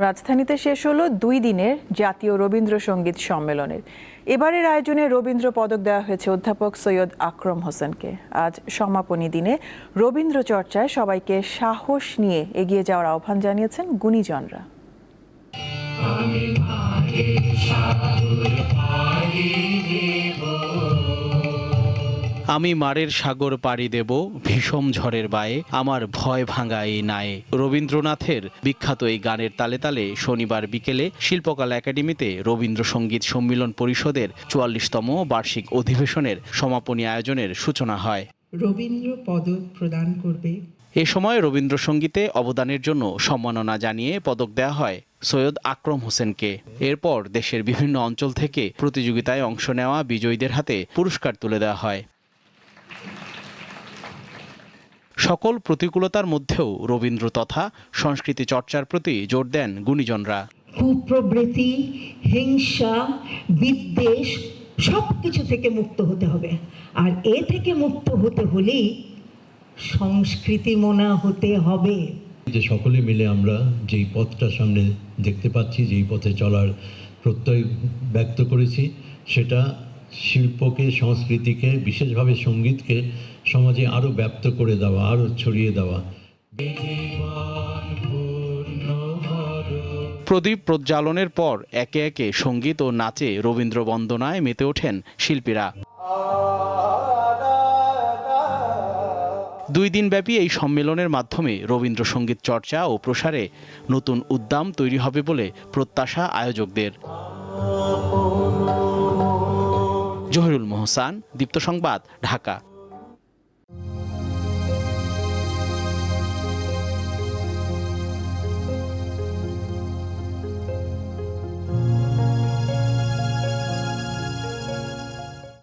রাজধানীতে শেষ হলো 2 দিনের জাতীয় রবীন্দ্রসঙ্গীত সম্মেলনের। এবারের আয়োজনে রবীন্দ্র পদক দেওয়া হয়েছে অধ্যাপক সৈয়দ আকরম হোসেনকে। আজ সমাপনী দিনে রবীন্দ্র চর্চায় সবাইকে সাহস নিয়ে এগিয়ে যাওয়ার আহ্বান জানিয়েছেন গুণীজনরা। আমি মারের সাগর পাড়ি দেব ভীষণ ঝড়ের বায়ে, আমার ভয় ভাঙা এই নায়ে। রবীন্দ্রনাথের বিখ্যাত এই গানের তালে তালে শনিবার বিকেলে শিল্পকলা একাডেমিতে রবীন্দ্রসঙ্গীত সম্মিলন পরিষদের 44তম বার্ষিক অধিবেশনের সমাপনী আয়োজনের সূচনা হয়। রবীন্দ্র পদক প্রদান করবে। এ সময় রবীন্দ্রসঙ্গীতে অবদানের জন্য সম্মাননা জানিয়ে পদক দেওয়া হয় সৈয়দ আকরম হোসেনকে। এরপর দেশের বিভিন্ন অঞ্চল থেকে প্রতিযোগিতায় অংশ নেওয়া বিজয়ীদের হাতে পুরস্কার তুলে দেওয়া হয়। সকল প্রতিকূলতার মধ্যেও রবীন্দ্র তথা সংস্কৃতি চর্চার প্রতি জোর দেন গুণীজনরা। কুপ্রবৃত্তি, হিংসা, বিদ্বেষ সবকিছু থেকে মুক্ত হতে হবে। আর এ থেকে মুক্ত হতে হলেই সংস্কৃতি মনা হতে হবে। যে সকলে মিলে আমরা যেই পথটা সামনে দেখতে পাচ্ছি, যেই পথে চলার প্রত্যয় ব্যক্ত করেছি, সেটা শিল্পকে, সংস্কৃতিকে, বিশেষভাবে সঙ্গীতকে সমাজে আরও ব্যাপ্ত করে দেওয়া, আরও ছড়িয়ে দেওয়া। প্রদীপ প্রজ্বালনের পর একে একে সঙ্গীত ও নাচে রবীন্দ্র বন্দনায় মেতে ওঠেন শিল্পীরা। 2 দিনব্যাপী এই সম্মেলনের মাধ্যমে রবীন্দ্রসঙ্গীত চর্চা ও প্রসারে নতুন উদ্যম তৈরি হবে বলে প্রত্যাশা আয়োজকদের। জহিরুল মোহসান, দীপ্ত সংবাদ, ঢাকা।